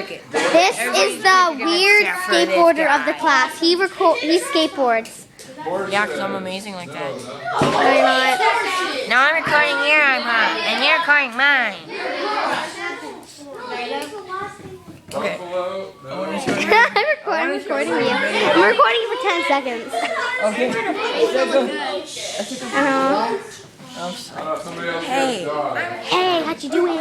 cricket. This is the weird skateboarder of the class. He skateboards. Yeah, because I'm amazing like that. No, you're not. Now I'm recording your iPod, and you're recording mine. Okay. I'm recording you. I'm recording you for 10 seconds. Okay. Hey. Hey, what you doing?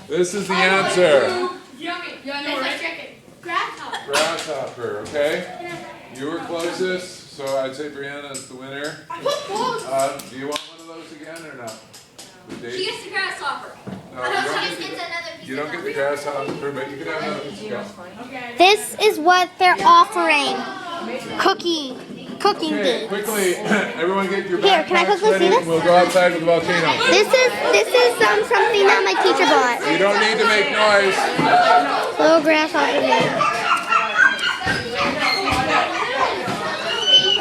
This is the answer. Grasshopper, okay? You were closest, so I'd say Brianna is the winner. Do you want one of those again or no? She gets the grasshopper. No, you don't get the grasshopper, but you can have another piece of grasshopper. This is what they're offering. Cooking Okay, things. quickly, everyone get your Here, can I backpacks quickly ready. see this? We'll go outside with the volcano. This is something that my teacher bought. You don't need to make noise. Little grasshopper here.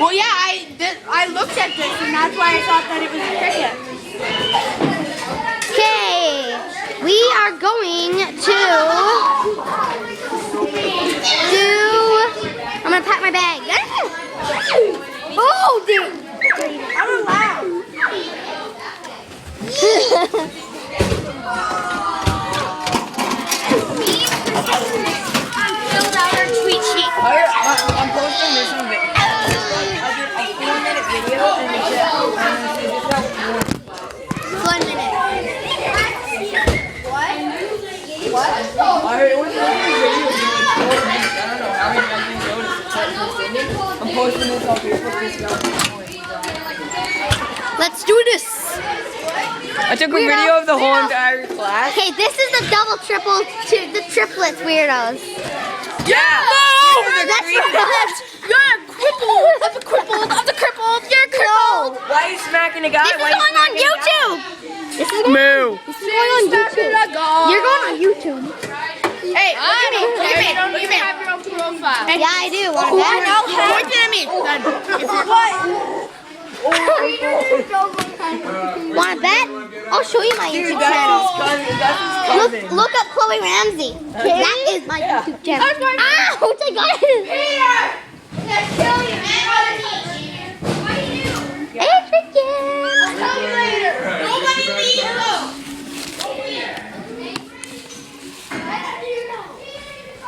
Well, yeah, I looked at this, and that's why I thought that it was a cricket. Okay, we are going to I'm gonna pack my bag. Oh, dude! I'm allowed. Filled out our tweet sheet. I'm posting this in a 4-minute video, and it's One minute. What? I was watching a video of 4 minutes. I don't know how many times you noticed the time was ending. I'm posting this on Facebook. Let's do this. I took a video of the whole entire class. Okay, this is the the triplets weirdos. Yeah! No! That's right. You're crippled. I'm crippled. I'm the crippled. You're crippled. Why are you smacking a guy? This is Why are you going on smacking a guy? YouTube. This is going Moo. on YouTube. You're going on YouTube. Hey, you may have your own profile. Yeah, I do. Want to bet? Point at me. Want to bet? I'll show you my YouTube channel. Look up Chloe Ramsey. That is my YouTube channel. Ouch, I got it. Hey,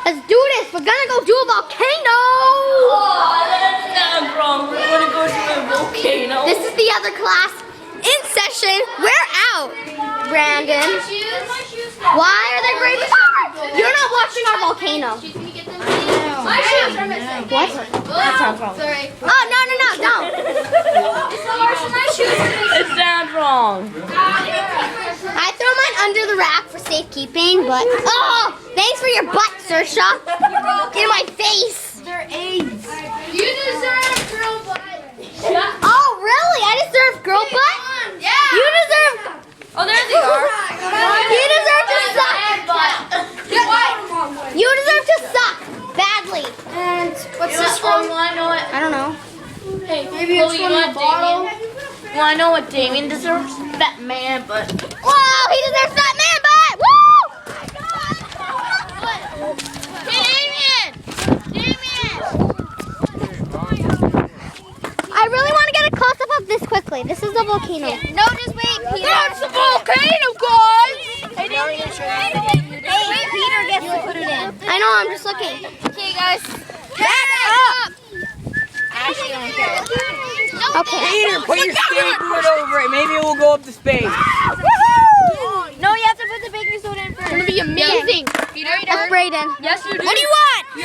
let's do this. We're gonna go do a volcano. That's not wrong. We're gonna go to a volcano. This is the other class in session. We're out, Brandon. Why are there grapes? You're not watching our volcano. My shoes are missing. What? That sounds wrong. Sorry. Oh, no, don't. My shoes are missing. It sounds wrong. I throw mine under the rack for safekeeping, but oh, thanks for your butt, Saoirse. In my face. They're AIDS. You deserve girl butt. Oh, really? I deserve girl butt? Yeah. You deserve. Oh, there they are. You deserve to suck. You deserve to suck badly. And what's this from? I know what. I don't know. Hey, maybe it's from the bottle. Well, I know what Damien deserves. That man, but Whoa, he deserves that man butt. Woo! Damien! I really want to get a close-up of this quickly. This is the volcano. No, just wait, Peter. That's the volcano, guys! Hey, Peter gets to put it in. I know, I'm just looking. Okay, guys. Back up! Actually, I don't care. Okay. Peter, put your skateboard over it. Maybe it will go up to space. Woohoo! No, you have to put the baking soda in first. It's gonna be amazing. Peter, That's Brayden. yes, you do. What do you want? You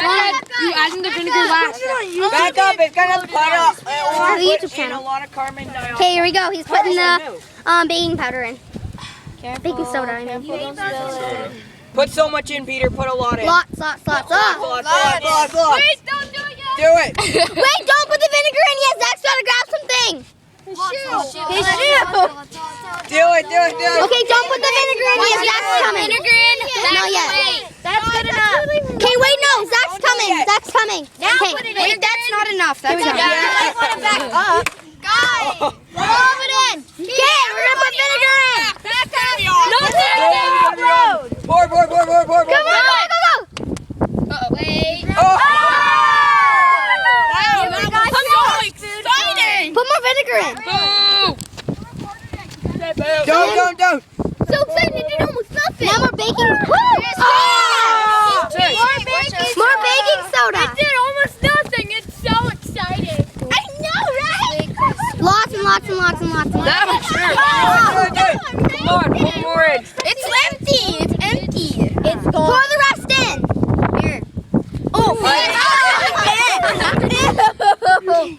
add in the vinegar last. Back up. It's gonna put up have a YouTube in a channel. lot of carbon dioxide. Okay, here we go. He's putting the baking powder in. Baking soda, I mean. Put so much in, Peter. Put a lot in. Lots. Lots. Wait, don't do it yet. Do it. Wait, don't put the vinegar in yet. Zach's gotta grab something. His shoe. Do it. Okay, don't put the vinegar in yet. Zach's coming. Vinegar in. Not yet. That's good enough. Okay, wait, no. Zach's coming. Zach's coming. Now Okay. put it in. Wait, that's not enough. That's Here we go. You might want to back up. Guys, rub it in. Okay, we're gonna put vinegar in. Back up. No, Don't. So excited, it did almost nothing. Now we're baking. More baking soda. It did almost nothing. It's so exciting. I know, right? Lots and lots and lots and lots and lots. That was true. Come on, one more egg. It's empty. It's empty. It's gone. Pour the rest in. Here. Oh,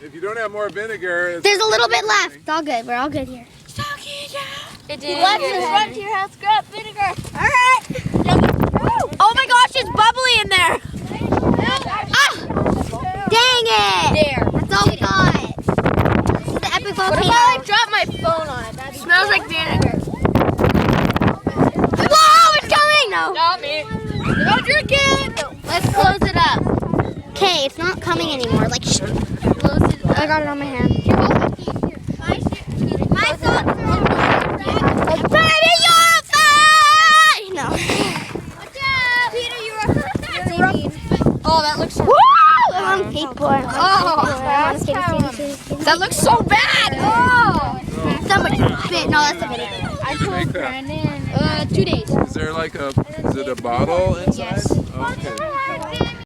If you don't have more vinegar, it's there's a little bit left. It's all good. We're all good here. It did. Let's just run to your house, grab vinegar. All right. Oh my gosh, it's bubbly in there. Ah! Dang it. There. That's all we got. This is the epic volcano. I dropped my phone on it. That smells like vinegar. Whoa, it's coming. No. Not me. Don't drink it. Let's close it up. Okay, it's not coming anymore. Like, close it. I got it on my hand. My phone. No. Watch out. Peter, you're Oh, that looks so Woo! I'm on skateboard. Oh, that looks so bad. Oh. Somebody spit. No, that's a vinegar. make that. 2 days. Is there like is it a bottle inside? Yes. Okay.